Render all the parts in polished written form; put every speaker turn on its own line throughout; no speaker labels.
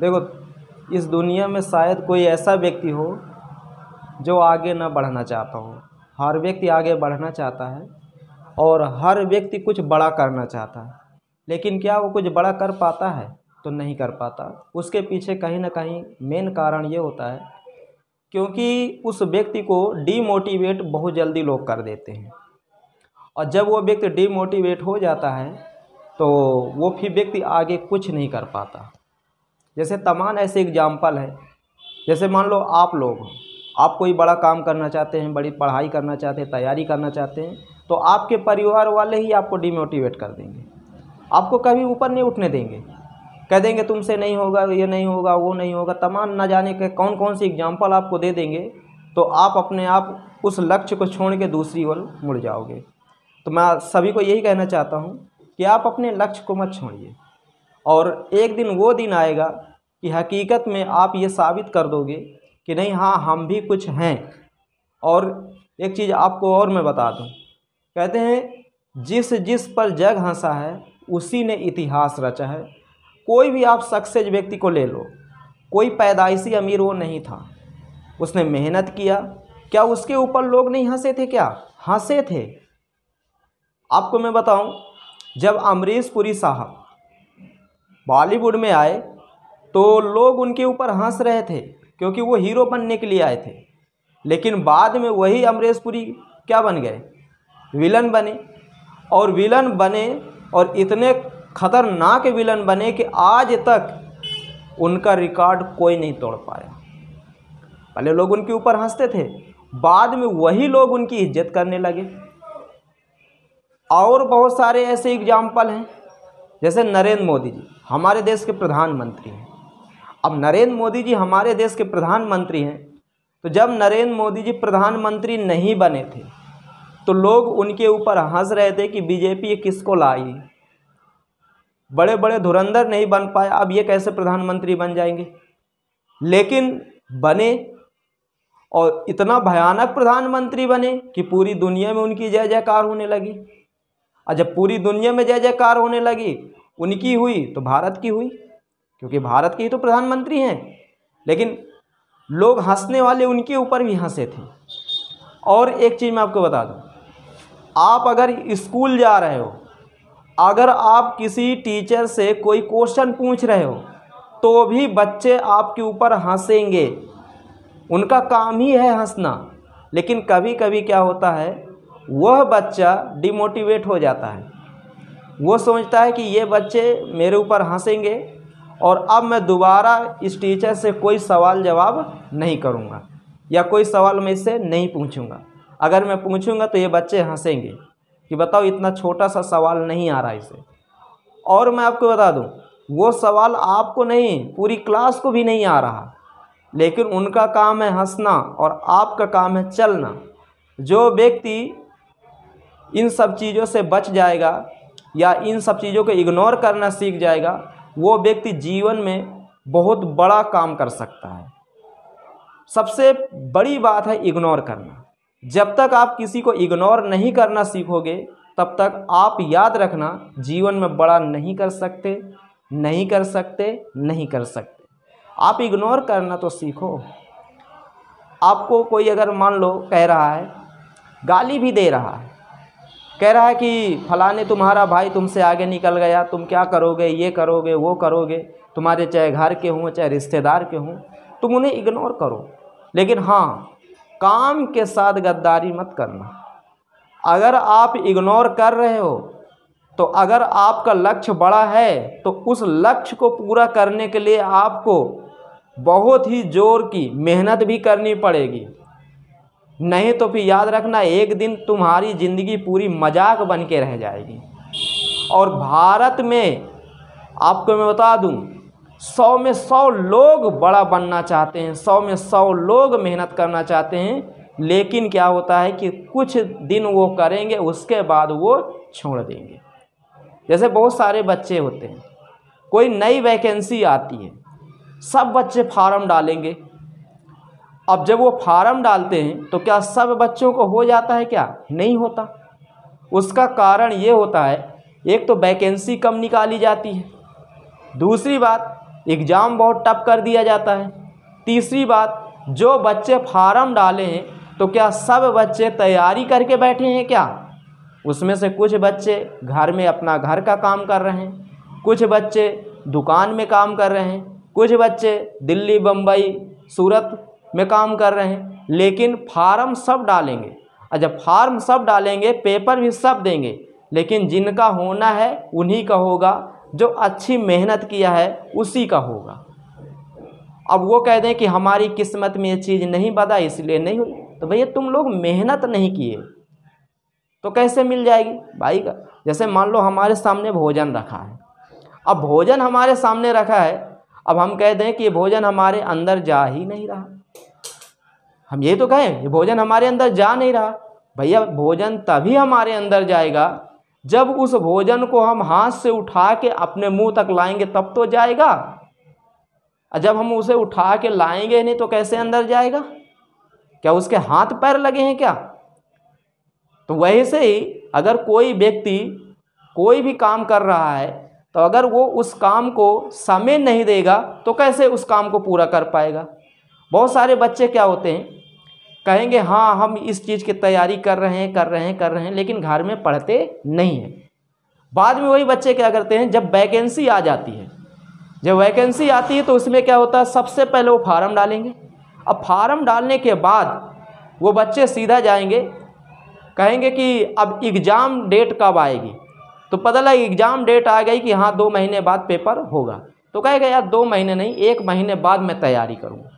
देखो, इस दुनिया में शायद कोई ऐसा व्यक्ति हो जो आगे ना बढ़ना चाहता हो। हर व्यक्ति आगे बढ़ना चाहता है और हर व्यक्ति कुछ बड़ा करना चाहता है, लेकिन क्या वो कुछ बड़ा कर पाता है? तो नहीं कर पाता। उसके पीछे कहीं ना कहीं मेन कारण ये होता है क्योंकि उस व्यक्ति को डीमोटिवेट बहुत जल्दी लोग कर देते हैं, और जब वो व्यक्ति डीमोटिवेट हो जाता है तो वो फिर व्यक्ति आगे कुछ नहीं कर पाता। जैसे तमाम ऐसे एग्जाम्पल हैं। जैसे मान लो आप लोग हो, आप कोई बड़ा काम करना चाहते हैं, बड़ी पढ़ाई करना चाहते हैं, तैयारी करना चाहते हैं, तो आपके परिवार वाले ही आपको डीमोटिवेट कर देंगे, आपको कभी ऊपर नहीं उठने देंगे, कह देंगे तुमसे नहीं होगा, ये नहीं होगा, वो नहीं होगा, तमाम न जाने के कौन कौन सी एग्जाम्पल आपको दे देंगे। तो आप अपने आप उस लक्ष्य को छोड़ के दूसरी ओर मुड़ जाओगे। तो मैं सभी को यही कहना चाहता हूँ कि आप अपने लक्ष्य को मत छोड़िए, और एक दिन वो दिन आएगा कि हकीकत में आप ये साबित कर दोगे कि नहीं, हाँ हम भी कुछ हैं। और एक चीज़ आपको और मैं बता दूं, कहते हैं जिस जिस पर जग हंसा है उसी ने इतिहास रचा है। कोई भी आप सक्सेस व्यक्ति को ले लो, कोई पैदाइशी अमीर वो नहीं था, उसने मेहनत किया। क्या उसके ऊपर लोग नहीं हंसे थे? क्या हंसे थे। आपको मैं बताऊं, जब अमरीश पुरी साहब बॉलीवुड में आए तो लोग उनके ऊपर हंस रहे थे क्योंकि वो हीरो बनने के लिए आए थे, लेकिन बाद में वही अमरीश पुरी क्या बन गए? विलन बने। और विलन बने और इतने खतरनाक विलन बने कि आज तक उनका रिकॉर्ड कोई नहीं तोड़ पाया। पहले लोग उनके ऊपर हंसते थे, बाद में वही लोग उनकी इज्जत करने लगे। और बहुत सारे ऐसे एग्जाम्पल हैं। जैसे नरेंद्र मोदी जी हमारे देश के प्रधानमंत्री हैं। अब नरेंद्र मोदी जी हमारे देश के प्रधानमंत्री हैं, तो जब नरेंद्र मोदी जी प्रधानमंत्री नहीं बने थे तो लोग उनके ऊपर हंस रहे थे कि बीजेपी ये किसको लाई, बड़े बड़े धुरंधर नहीं बन पाए, अब ये कैसे प्रधानमंत्री बन जाएंगे। लेकिन बने, और इतना भयानक प्रधानमंत्री बने कि पूरी दुनिया में उनकी जय जयकार होने लगी। और जब पूरी दुनिया में जय जयकार होने लगी, उनकी हुई तो भारत की हुई, क्योंकि भारत के ही तो प्रधानमंत्री हैं। लेकिन लोग हंसने वाले उनके ऊपर भी हंसे थे। और एक चीज़ मैं आपको बता दूं, आप अगर स्कूल जा रहे हो, अगर आप किसी टीचर से कोई क्वेश्चन पूछ रहे हो तो भी बच्चे आपके ऊपर हंसेंगे, उनका काम ही है हंसना। लेकिन कभी कभी क्या होता है, वह बच्चा डिमोटिवेट हो जाता है, वो सोचता है कि ये बच्चे मेरे ऊपर हंसेंगे और अब मैं दोबारा इस टीचर से कोई सवाल जवाब नहीं करूँगा या कोई सवाल मैं इससे नहीं पूछूंगा। अगर मैं पूछूंगा तो ये बच्चे हंसेंगे कि बताओ इतना छोटा सा सवाल नहीं आ रहा इसे। और मैं आपको बता दूं, वो सवाल आपको नहीं, पूरी क्लास को भी नहीं आ रहा, लेकिन उनका काम है हंसना और आपका काम है चलना। जो व्यक्ति इन सब चीज़ों से बच जाएगा या इन सब चीज़ों को इग्नोर करना सीख जाएगा, वो व्यक्ति जीवन में बहुत बड़ा काम कर सकता है। सबसे बड़ी बात है इग्नोर करना। जब तक आप किसी को इग्नोर नहीं करना सीखोगे, तब तक आप याद रखना जीवन में बड़ा नहीं कर सकते, नहीं कर सकते, नहीं कर सकते। आप इग्नोर करना तो सीखो। आपको कोई अगर मान लो कह रहा है, गाली भी दे रहा है, कह रहा है कि फलाने तुम्हारा भाई तुमसे आगे निकल गया, तुम क्या करोगे, ये करोगे, वो करोगे, तुम्हारे चाहे घर के हों चाहे रिश्तेदार के हों, तुम उन्हें इग्नोर करो। लेकिन हाँ, काम के साथ गद्दारी मत करना। अगर आप इग्नोर कर रहे हो तो अगर आपका लक्ष्य बड़ा है तो उस लक्ष्य को पूरा करने के लिए आपको बहुत ही जोर की मेहनत भी करनी पड़ेगी। नहीं तो फिर याद रखना, एक दिन तुम्हारी ज़िंदगी पूरी मजाक बन के रह जाएगी। और भारत में आपको मैं बता दूं, 100 में 100 लोग बड़ा बनना चाहते हैं, 100 में 100 लोग मेहनत करना चाहते हैं, लेकिन क्या होता है कि कुछ दिन वो करेंगे, उसके बाद वो छोड़ देंगे। जैसे बहुत सारे बच्चे होते हैं, कोई नई वैकेंसी आती है, सब बच्चे फार्म डालेंगे। अब जब वो फार्म डालते हैं तो क्या सब बच्चों को हो जाता है? क्या नहीं होता। उसका कारण ये होता है, एक तो वैकेंसी कम निकाली जाती है, दूसरी बात एग्ज़ाम बहुत टफ कर दिया जाता है। तीसरी बात, जो बच्चे फार्म डाले हैं तो क्या सब बच्चे तैयारी करके बैठे हैं क्या? उसमें से कुछ बच्चे घर में अपना घर का काम कर रहे हैं, कुछ बच्चे दुकान में काम कर रहे हैं, कुछ बच्चे दिल्ली, बम्बई, सूरत में काम कर रहे हैं, लेकिन फार्म सब डालेंगे। और जब फार्म सब डालेंगे, पेपर भी सब देंगे, लेकिन जिनका होना है उन्हीं का होगा, जो अच्छी मेहनत किया है उसी का होगा। अब वो कह दें कि हमारी किस्मत में ये चीज़ नहीं बना इसलिए नहीं हुई, तो भैया तुम लोग मेहनत नहीं किए तो कैसे मिल जाएगी भाई का? जैसे मान लो हमारे सामने भोजन रखा है, अब भोजन हमारे सामने रखा है, अब हम कह दें कि ये भोजन हमारे अंदर जा ही नहीं रहा, हम ये तो कहें ये भोजन हमारे अंदर जा नहीं रहा। भैया भोजन तभी हमारे अंदर जाएगा जब उस भोजन को हम हाथ से उठा के अपने मुंह तक लाएंगे, तब तो जाएगा। और जब हम उसे उठा के लाएंगे नहीं तो कैसे अंदर जाएगा? क्या उसके हाथ पैर लगे हैं क्या? तो वैसे ही अगर कोई व्यक्ति कोई भी काम कर रहा है तो अगर वो उस काम को समय नहीं देगा तो कैसे उस काम को पूरा कर पाएगा? बहुत सारे बच्चे क्या होते हैं, कहेंगे हाँ हम इस चीज़ की तैयारी कर रहे हैं, लेकिन घर में पढ़ते नहीं हैं। बाद में वही बच्चे क्या करते हैं, जब वैकेंसी आ जाती है, जब वैकेंसी आती है तो उसमें क्या होता है, सबसे पहले वो फार्म डालेंगे। अब फार्म डालने के बाद वो बच्चे सीधा जाएंगे, कहेंगे कि अब एग्ज़ाम डेट कब आएगी, तो पता लगा एग्ज़ाम डेट आ गई कि हाँ 2 महीने बाद पेपर होगा, तो कहेगा यार 2 महीने नहीं 1 महीने बाद मैं तैयारी करूँगा।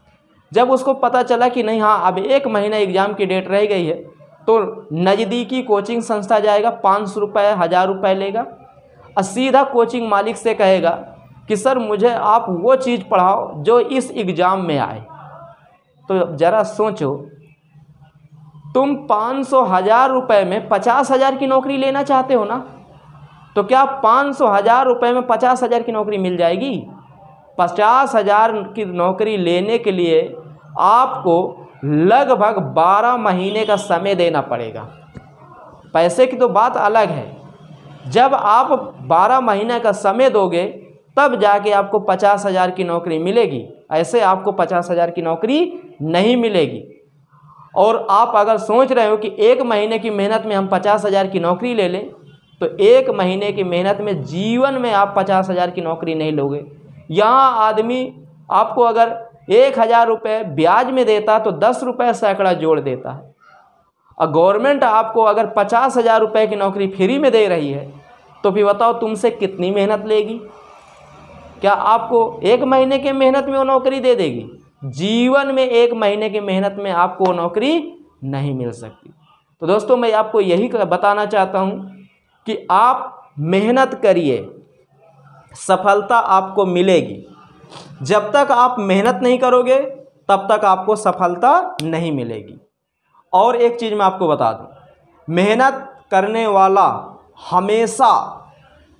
जब उसको पता चला कि नहीं हाँ अब 1 महीना एग्ज़ाम की डेट रह गई है, तो नज़दीकी कोचिंग संस्था जाएगा, 500 रुपये 1000 रुपये लेगा और सीधा कोचिंग मालिक से कहेगा कि सर मुझे आप वो चीज़ पढ़ाओ जो इस एग्ज़ाम में आए। तो ज़रा सोचो, तुम 500 1000 रुपये में 50,000 की नौकरी लेना चाहते हो ना, तो क्या 500 1000 रुपये में 50,000 की नौकरी मिल जाएगी? 50,000 की नौकरी लेने के लिए आपको लगभग 12 महीने का समय देना पड़ेगा। पैसे की तो बात अलग है, जब आप 12 महीने का समय दोगे तब जाके आपको 50,000 की नौकरी मिलेगी, ऐसे आपको 50,000 की नौकरी नहीं मिलेगी। और आप अगर सोच रहे हो कि 1 महीने की मेहनत में हम 50,000 की नौकरी ले लें, तो 1 महीने की मेहनत में जीवन में आप 50,000 की नौकरी नहीं लोगे। यहाँ आदमी आपको अगर 1,000 रुपये ब्याज में देता तो 10 रुपये सैकड़ा जोड़ देता है, और गवर्नमेंट आपको अगर 50,000 रुपये की नौकरी फ्री में दे रही है, तो फिर बताओ तुमसे कितनी मेहनत लेगी? क्या आपको 1 महीने की मेहनत में वो नौकरी दे देगी? जीवन में 1 महीने की मेहनत में आपको वो नौकरी नहीं मिल सकती। तो दोस्तों मैं आपको यही बताना चाहता हूँ कि आप मेहनत करिए, सफलता आपको मिलेगी। जब तक आप मेहनत नहीं करोगे तब तक आपको सफलता नहीं मिलेगी। और एक चीज़ मैं आपको बता दूं, मेहनत करने वाला हमेशा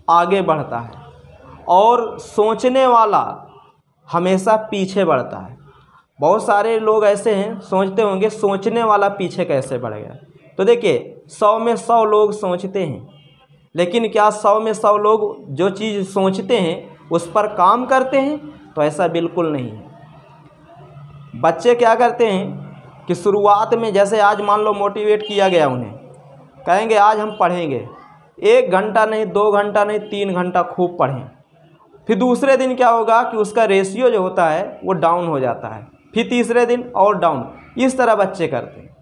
आगे बढ़ता है और सोचने वाला हमेशा पीछे बढ़ता है। बहुत सारे लोग ऐसे हैं सोचते होंगे सोचने वाला पीछे कैसे बढ़ गया। तो देखिए 100 में 100 लोग सोचते हैं, लेकिन क्या 100 में 100 लोग जो चीज़ सोचते हैं उस पर काम करते हैं? तो ऐसा बिल्कुल नहीं है। बच्चे क्या करते हैं कि शुरुआत में जैसे आज मान लो मोटिवेट किया गया, उन्हें कहेंगे आज हम पढ़ेंगे, 1 घंटा नहीं 2 घंटा नहीं 3 घंटा खूब पढ़ें। फिर दूसरे दिन क्या होगा कि उसका रेशियो जो होता है वो डाउन हो जाता है, फिर तीसरे दिन और डाउन। इस तरह बच्चे करते हैं।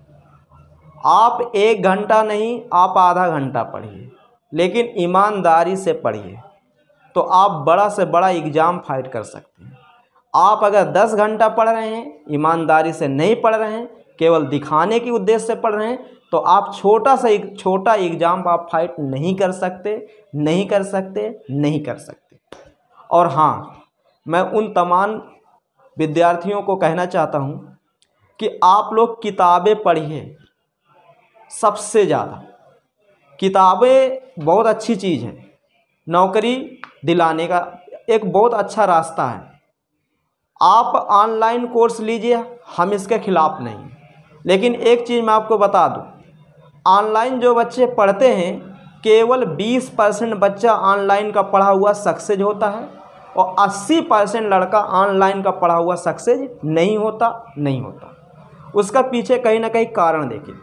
आप 1 घंटा नहीं आप आधा घंटा पढ़िए, लेकिन ईमानदारी से पढ़िए, तो आप बड़ा से बड़ा एग्ज़ाम फाइट कर सकते हैं। आप अगर 10 घंटा पढ़ रहे हैं, ईमानदारी से नहीं पढ़ रहे हैं, केवल दिखाने के उद्देश्य से पढ़ रहे हैं, तो आप छोटा एग्ज़ाम आप फाइट नहीं कर सकते। और हाँ, मैं उन तमाम विद्यार्थियों को कहना चाहता हूँ कि आप लोग किताबें पढ़िए। सबसे ज़्यादा किताबें बहुत अच्छी चीज़ है, नौकरी दिलाने का एक बहुत अच्छा रास्ता है। आप ऑनलाइन कोर्स लीजिए, हम इसके खिलाफ़ नहीं, लेकिन एक चीज़ मैं आपको बता दूं, ऑनलाइन जो बच्चे पढ़ते हैं केवल 20% बच्चा ऑनलाइन का पढ़ा हुआ सक्सेस होता है, और 80% लड़का ऑनलाइन का पढ़ा हुआ सक्सेस नहीं होता। उसका पीछे कहीं ना कहीं कारण देखिए।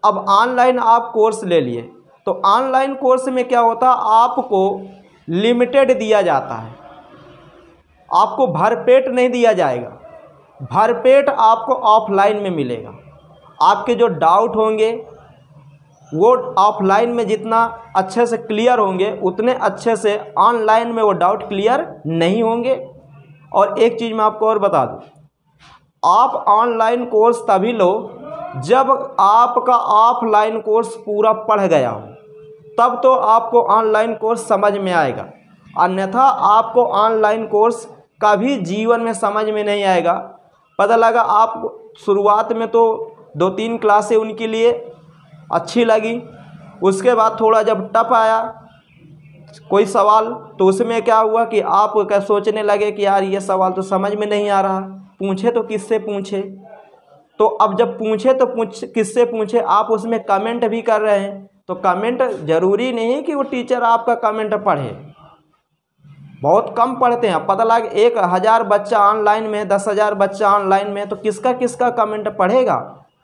अब ऑनलाइन आप कोर्स ले लिए तो ऑनलाइन कोर्स में क्या होता है, आपको लिमिटेड दिया जाता है, आपको भरपेट नहीं दिया जाएगा। भरपेट आपको ऑफलाइन में मिलेगा। आपके जो डाउट होंगे वो ऑफलाइन में जितना अच्छे से क्लियर होंगे उतने अच्छे से ऑनलाइन में वो डाउट क्लियर नहीं होंगे। और एक चीज़ मैं आपको और बता दूं, आप ऑनलाइन कोर्स तभी लो जब आपका ऑफलाइन कोर्स पूरा पढ़ गया हो, तब तो आपको ऑनलाइन कोर्स समझ में आएगा। अन्यथा आपको ऑनलाइन कोर्स कभी जीवन में समझ में नहीं आएगा। पता लगा आप शुरुआत में तो 2-3 क्लासें उनके लिए अच्छी लगी, उसके बाद थोड़ा जब टफ आया कोई सवाल तो उसमें क्या हुआ कि आप क्या सोचने लगे कि यार ये सवाल तो समझ में नहीं आ रहा, पूछे तो किससे पूछे। तो अब जब पूछे तो किससे पूछे, आप उसमें कमेंट भी कर रहे हैं। तो कमेंट ज़रूरी नहीं कि वो टीचर आपका कमेंट पढ़े, बहुत कम पढ़ते हैं। पता लगे 1000 बच्चा ऑनलाइन में, 10,000 बच्चा ऑनलाइन में, तो किसका किसका कमेंट पढ़ेगा।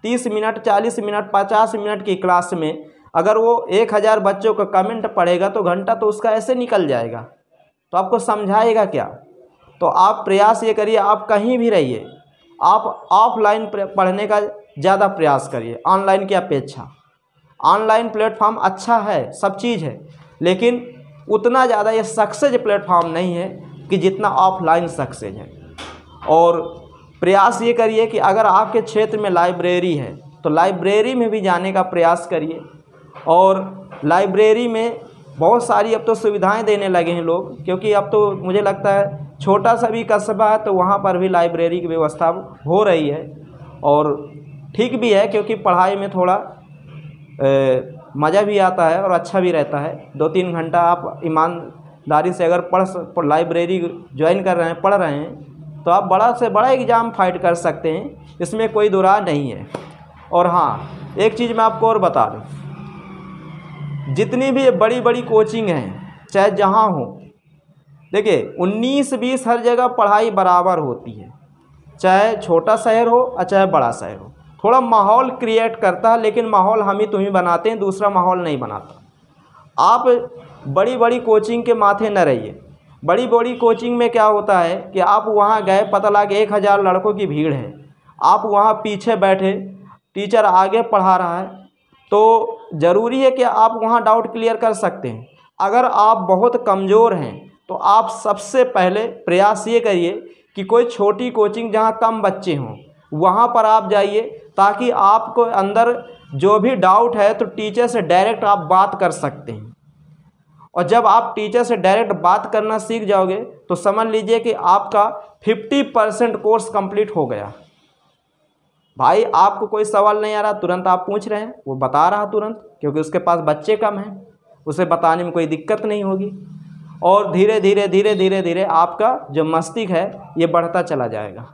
30 मिनट, 40 मिनट, 50 मिनट की क्लास में अगर वो 1000 बच्चों का कमेंट पढ़ेगा तो घंटा तो उसका ऐसे निकल जाएगा। तो आपको समझाएगा क्या। तो आप प्रयास ये करिए, आप कहीं भी रहिए, आप ऑफलाइन पढ़ने का ज़्यादा प्रयास करिए ऑनलाइन की अपेक्षा। ऑनलाइन प्लेटफॉर्म अच्छा है, सब चीज़ है, लेकिन उतना ज़्यादा ये सक्सेस प्लेटफॉर्म नहीं है कि जितना ऑफलाइन सक्सेस है। और प्रयास ये करिए कि अगर आपके क्षेत्र में लाइब्रेरी है तो लाइब्रेरी में भी जाने का प्रयास करिए। और लाइब्रेरी में बहुत सारी अब तो सुविधाएं देने लगे हैं लोग, क्योंकि अब तो मुझे लगता है छोटा सा भी कस्बा है तो वहाँ पर भी लाइब्रेरी की व्यवस्था हो रही है। और ठीक भी है, क्योंकि पढ़ाई में थोड़ा मज़ा भी आता है और अच्छा भी रहता है। 2-3 घंटा आप ईमानदारी से अगर लाइब्रेरी ज्वाइन कर रहे हैं, पढ़ रहे हैं, तो आप बड़ा से बड़ा एग्ज़ाम फाइट कर सकते हैं, इसमें कोई दुराय नहीं है। और हाँ, एक चीज़ मैं आपको और बता दूँ, जितनी भी बड़ी बड़ी कोचिंग हैं चाहे जहाँ हो, देखिए 19-20 हर जगह पढ़ाई बराबर होती है, चाहे छोटा शहर हो और चाहे बड़ा शहर हो। थोड़ा माहौल क्रिएट करता है, लेकिन माहौल हम ही तुम ही बनाते हैं, दूसरा माहौल नहीं बनाता। आप बड़ी बड़ी कोचिंग के माथे न रहिए। बड़ी बड़ी कोचिंग में क्या होता है कि आप वहाँ गए, पता लगा 1000 लड़कों की भीड़ है, आप वहाँ पीछे बैठे, टीचर आगे पढ़ा रहा है, तो ज़रूरी है कि आप वहाँ डाउट क्लियर कर सकते हैं। अगर आप बहुत कमज़ोर हैं तो आप सबसे पहले प्रयास ये करिए कि कोई छोटी कोचिंग जहाँ कम बच्चे हों वहाँ पर आप जाइए, ताकि आपको अंदर जो भी डाउट है तो टीचर से डायरेक्ट आप बात कर सकते हैं। और जब आप टीचर से डायरेक्ट बात करना सीख जाओगे तो समझ लीजिए कि आपका 50% कोर्स कंप्लीट हो गया। भाई आपको कोई सवाल नहीं आ रहा, तुरंत आप पूछ रहे हैं, वो बता रहा तुरंत, क्योंकि उसके पास बच्चे कम हैं, उसे बताने में कोई दिक्कत नहीं होगी। और धीरे धीरे धीरे धीरे धीरे आपका जो मस्तिष्क है ये बढ़ता चला जाएगा।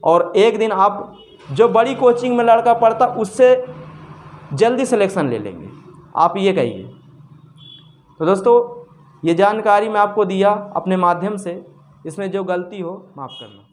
और एक दिन आप जो बड़ी कोचिंग में लड़का पढ़ता उससे जल्दी सिलेक्शन ले लेंगे, आप ये कहिए। तो दोस्तों, ये जानकारी मैं आपको दिया अपने माध्यम से, इसमें जो गलती हो माफ़ करना।